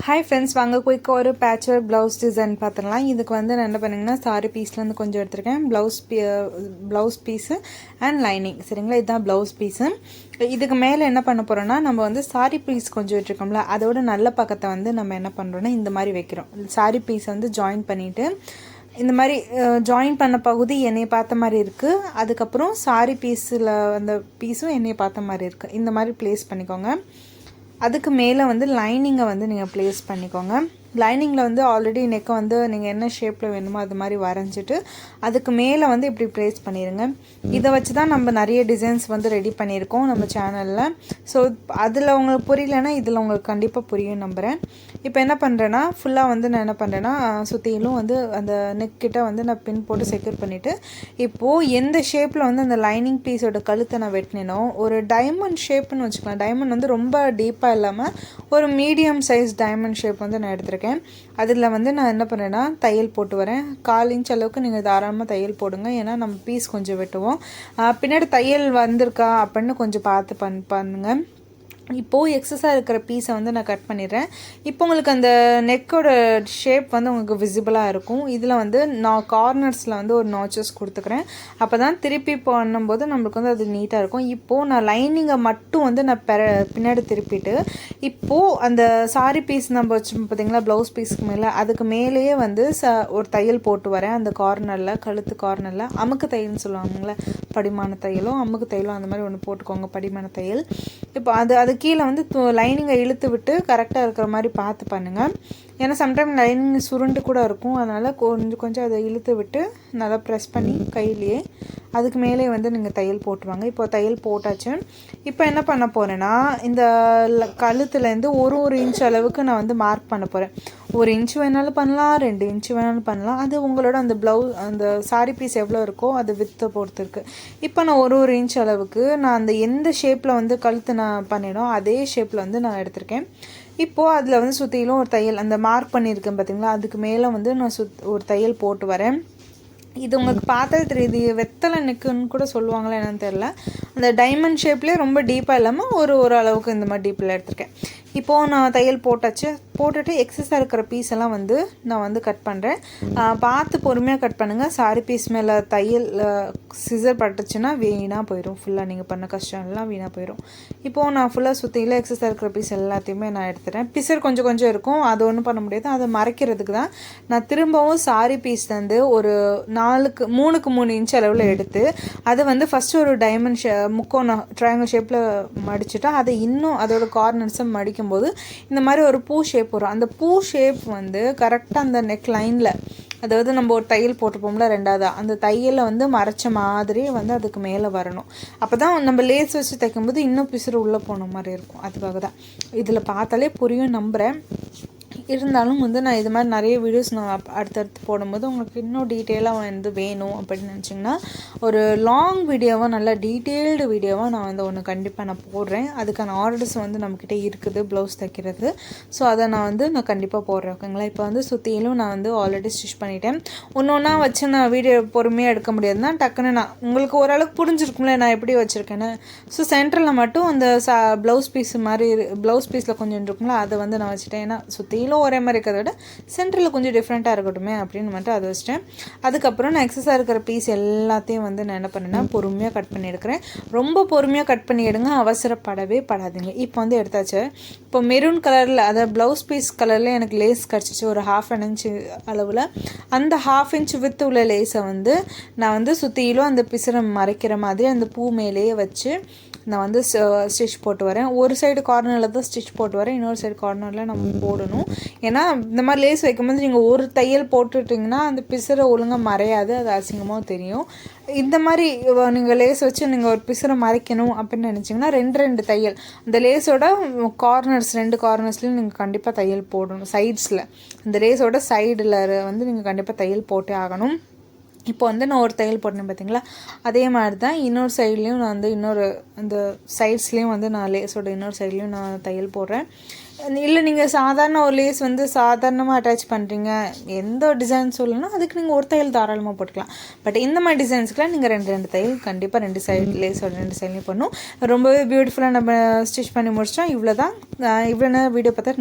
Hi friends, வாங்க குயிக்காக ஒரு பேட்ச் ஒர்க் ப்ளவுஸ் டிசைன் பார்த்துடலாம். இதுக்கு வந்து நான் என்ன பண்ணிங்கன்னா சாரி பீஸ்லேருந்து கொஞ்சம் எடுத்திருக்கேன். ப்ளவுஸ் பீஸு அண்ட் லைனிங், சரிங்களா? இதுதான் ப்ளவுஸ் பீஸு. இதுக்கு மேலே என்ன பண்ண போகிறோன்னா, நம்ம வந்து சாரி பீஸ் கொஞ்சம் வச்சுருக்கோம்ல, அதோட நல்ல பக்கத்தை வந்து நம்ம என்ன பண்ணுறோன்னா இந்த மாதிரி வைக்கிறோம். சாரி பீஸ் வந்து ஜாயின் பண்ணிவிட்டு இந்த மாதிரி ஜாயின் பண்ண பகுதி என்னையை பார்த்த மாதிரி இருக்குது. அதுக்கப்புறம் சாரி பீஸில் அந்த பீஸும் என்னையை பார்த்த மாதிரி இருக்குது. இந்த மாதிரி ப்ளேஸ் பண்ணிக்கோங்க. அதுக்கு மேலே வந்து லைனிங்கை வந்து நீங்கள் ப்ளேஸ் பண்ணிக்கோங்க. லைனிங்கில் வந்து ஆல்ரெடி நெக்கை வந்து நீங்கள் என்ன ஷேப்பில் வேணுமோ அது மாதிரி வரைஞ்சிட்டு அதுக்கு மேலே வந்து இப்படி ப்ளேஸ் பண்ணிடுங்க. இதை வச்சு தான் நம்ம நிறைய டிசைன்ஸ் வந்து ரெடி பண்ணியிருக்கோம் நம்ம சேனலில். ஸோ அதில் உங்களுக்கு புரியலன்னா இதில் உங்களுக்கு கண்டிப்பாக புரியும் நம்புகிறேன். இப்போ என்ன பண்ணுறேன்னா ஃபுல்லாக வந்து நான் என்ன பண்ணுறேன்னா சுற்றிலும் வந்து அந்த நெக்கிட்ட வந்து நான் பின் போட்டு செக்யூர் பண்ணிவிட்டு இப்போது எந்த ஷேப்பில் வந்து அந்த லைனிங் பீஸோட கழுத்தை நான் வெட்டினோ ஒரு டைமண்ட் ஷேப்புன்னு வச்சுக்கலாம். டைமண்ட் வந்து ரொம்ப டீப்பாக இல்லாமல் ஒரு மீடியம் சைஸ் டைமண்ட் ஷேப் வந்து நான் எடுத்துருக்கேன். அதில் வந்து நான் என்ன பண்ணுறேன்னா தையல் போட்டு வரேன். 1/4 இன்ச் அளவுக்கு நீங்கள் தாராளமாக தையல் போடுங்க. ஏன்னா நம்ம பீஸ் கொஞ்சம் வெட்டுவோம். பின்னாடி தையல் வந்திருக்கா அப்படின்னு கொஞ்சம் பார்த்து பண்ணுங்கள். இப்போது எக்ஸஸாக இருக்கிற பீஸை வந்து நான் கட் பண்ணிடுறேன். இப்போ உங்களுக்கு அந்த நெக்கோட ஷேப் வந்து உங்களுக்கு விசிபிளாக இருக்கும். இதில் வந்து நான் கார்னர்ஸில் வந்து ஒரு நாச்சஸ் கொடுத்துக்கிறேன். அப்போ தான் திருப்பி பண்ணும்போது நம்மளுக்கு வந்து அது நீட்டாக இருக்கும். இப்போது நான் லைனிங்கை மட்டும் வந்து நான் பின்னாடி திருப்பிட்டு இப்போது அந்த சாரி பீஸ் நம்ம வச்சு பார்த்திங்களா ப்ளவுஸ் பீஸ்க்கு மேலே அதுக்கு மேலேயே வந்து ஒரு தையல் போட்டு வரேன். அந்த கார்னரில் கழுத்து கார்னரில் அமுக்கு தையல்னு சொல்லுவாங்களே, படிமான தையலும் அமுக்கு தையலும் அந்த மாதிரி ஒன்று போட்டுக்கோங்க, படிமான தையல். இப்போ அது கீழே வந்து லைனிங்கை இழுத்து விட்டு கரெக்டாக இருக்கிற மாதிரி பார்த்து பண்ணுங்கள். ஏன்னா சம்டைம் லைனிங் சுருண்டு கூட இருக்கும். அதனால் கொஞ்சம் அதை இழுத்து விட்டு நல்லா ப்ரெஸ் பண்ணி கையிலேயே அதுக்கு மேலே வந்து நீங்கள் தையல் போட்டுருவாங்க. இப்போ தையல் போட்டாச்சு. இப்போ என்ன பண்ண போகிறேன்னா இந்த கழுத்துலேருந்து ஒரு இன்ச் அளவுக்கு நான் வந்து மார்க் பண்ண போகிறேன். 1 இன்ச் வேணாலும் பண்ணலாம், 2 இன்ச் வேணாலும் பண்ணலாம். அது உங்களோட அந்த அந்த சாரி பீஸ் எவ்வளோ இருக்கோ அது வித்தை பொறுத்து இருக்குது. இப்போ நான் ஒரு இன்ச் அளவுக்கு நான் அந்த எந்த ஷேப்பில் வந்து கழுத்து நான் பண்ணிடும் அதே ஷேப்பில் வந்து நான் எடுத்திருக்கேன். இப்போது அதில் வந்து சுற்றிலும் ஒரு தையல் அந்த மார்க் பண்ணியிருக்கேன் பார்த்திங்களா, அதுக்கு மேலே வந்து நான் ஒரு தையல் போட்டு வரேன். இது உங்களுக்கு பார்த்தது தெரியுது, வெத்தலை நெக்குன்னு கூட சொல்லுவாங்களா என்னன்னு தெரில. அந்த டைமண்ட் ஷேப்லேயே ரொம்ப டீப்பாக இல்லாமல் ஒரு அளவுக்கு இந்த மாதிரி டீப்பில் எடுத்திருக்கேன். இப்போது நான் தையல் போட்டுட்டு எக்ஸஸாக இருக்கிற பீஸ் எல்லாம் வந்து நான் வந்து கட் பண்ணுறேன். பார்த்து பொறுமையாக கட் பண்ணுங்கள். சாரி பீஸ் மேலே தையல் சிசர் பட்டுச்சுன்னா வீணாக போயிடும். ஃபுல்லாக நீங்கள் பண்ண கஷ்டம் எல்லாம் வீணாக போயிடும். இப்போது நான் ஃபுல்லாக சுற்றியில் எக்ஸஸாக இருக்கிற பீஸ் எல்லாத்தையுமே நான் எடுத்துகிறேன். பிசர் கொஞ்சம் இருக்கும், அது ஒன்றும் பண்ண முடியாது. அதை மறைக்கிறதுக்கு தான் நான் திரும்பவும் சாரி பீஸ் வந்து ஒரு 3 இன்ச் அளவில் எடுத்து அதை வந்து ஃபஸ்ட்டு ஒரு டைமண்ட் முக்கோணம் ட்ரையாங்கிள் ஷேப்பில் மடிச்சுட்டு அதை இன்னும் அதோட கார்னர்ஸை மடிக்கும்போது இந்த மாதிரி ஒரு பூ ஷேப் வரும். அந்த பூ ஷேப் வந்து கரெக்டாக அந்த நெக் லைனில், அதாவது நம்ம ஒரு தையல் போட்டுப்போம்ல ரெண்டாவதா, அந்த தையலை வந்து மறைச்ச மாதிரி வந்து அதுக்கு மேலே வரணும். அப்போ தான் நம்ம லேஸ் வச்சு தைக்கும்போது இன்னும் பிசுறு உள்ளே போன மாதிரி இருக்கும். அதுக்காக தான் இதில் பார்த்தாலே புரியும் நம்புகிறேன். இருந்தாலும் வந்து நான் இது மாதிரி நிறைய வீடியோஸ் நான் அடுத்தடுத்து போடும்போது உங்களுக்கு இன்னும் டீட்டெயிலாக வந்து வேணும் அப்படின்னு நினச்சிங்கன்னா ஒரு லாங் வீடியோவாக நல்லா டீட்டெயில்டு வீடியோவாக நான் வந்து ஒன்று கண்டிப்பாக நான் போடுறேன். அதுக்கான ஆர்டர்ஸ் வந்து நம்மக்கிட்ட இருக்குது ப்ளவுஸ் தைக்கிறது. ஸோ அதை நான் கண்டிப்பாக போடுறேன், ஓகேங்களா? இப்போ வந்து சுற்றிலும் நான் வந்து ஆல்ரெடி ஸ்டிச் பண்ணிட்டேன். ஒன்றா வச்சு நான் வீடியோ பொறுமையாக எடுக்க முடியாதுன்னா டக்குன்னு நான் உங்களுக்கு ஓரளவுக்கு புரிஞ்சிருக்கும்ல நான் எப்படி வச்சுருக்கேன்னு. ஸோ சென்டரில் மட்டும் அந்த ப்ளவுஸ் பீஸ் மாதிரி ப்ளவுஸ் பீஸில் கொஞ்சம் இருக்கும்ல அதை வந்து நான் வச்சுட்டேன். ஏன்னா சுற்றிலும் ஒரே மாதிரி இருக்கிறத விட சென்டரில் கொஞ்சம் டிஃப்ரெண்ட்டாக இருக்கட்டுமே அப்படின்னு மட்டும் அதை வச்சிட்டேன். அதுக்கப்புறம் நான் எக்ஸஸாக இருக்கிற பீஸ் எல்லாத்தையும் வந்து நான் என்ன பண்ணேன்னா பொறுமையாக கட் பண்ணி எடுக்கிறேன். ரொம்ப பொறுமையாக கட் பண்ணி எடுங்க, அவசரப்படவே படாதீங்க. இப்போ வந்து எடுத்தாச்சு. இப்போ மெரூன் கலரில் அதாவது ப்ளவுஸ் பீஸ் கலரில் எனக்கு லேஸ் கிடச்சிச்சு ஒரு 1/2 இன்ச் அளவில். அந்த 1/2 இன்ச் வித்து உள்ள லேஸை வந்து நான் வந்து சுற்றிலும் அந்த பிசுரை மறைக்கிற மாதிரி அந்த பூ மேலேயே வச்சு நான் வந்து ஸ்டிச் போட்டு வரேன். ஒரு சைடு கார்னரில் தான் ஸ்டிச் போட்டு வரேன், இன்னொரு சைடு கார்னரில் நம்ம போடணும். ஏன்னா இந்த மாதிரி லேஸ் வைக்கும்போது நீங்கள் ஒரு தையல் போட்டுட்டிங்கன்னா அந்த பிசுரை ஒழுங்காக மறையாது, அது அசிங்கமாக தெரியும். இந்த மாதிரி நீங்கள் லேஸ் வச்சு நீங்கள் ஒரு பிசுரை மறைக்கணும் அப்படின்னு நினச்சிங்கன்னா 2 தையல் அந்த லேஸோட கார்னர்ஸ் 2 கார்னர்ஸ்லையும் நீங்கள் கண்டிப்பாக தையல் போடணும். சைட்ஸில் அந்த லேஸோட சைடில் வந்து நீங்கள் கண்டிப்பாக தையல் போட்டே ஆகணும். இப்போ வந்து நான் ஒரு தையல் போட்டேன் பார்த்தீங்களா, அதே மாதிரி தான் இன்னொரு சைட்லேயும் நான் வந்து அந்த சைட்ஸ்லேயும் வந்து நான் லேஸோட இன்னொரு சைட்லேயும் நான் தையல் போடுறேன். இல்லை நீங்கள் சாதாரண ஒரு லேஸ் வந்து சாதாரணமாக அட்டாச் பண்ணுறீங்க, எந்த ஒரு டிசைன் சொல்லணும்னா அதுக்கு நீங்கள் ஒரு தையல் தாராளமாக போட்டுக்கலாம். பட் இந்த மாதிரி டிசைன்ஸ்க்குலாம் நீங்கள் 2 தையல் கண்டிப்பாக 2 சைடு லேஸோட 2 சைட்லேயும் பண்ணணும். ரொம்பவே பியூட்டிஃபுல்லாக நம்ம ஸ்டிச் பண்ணி முடிச்சிட்டோம். இவ்வளோ தான். இவ்வளோ நேரம் வீடியோ பார்த்தா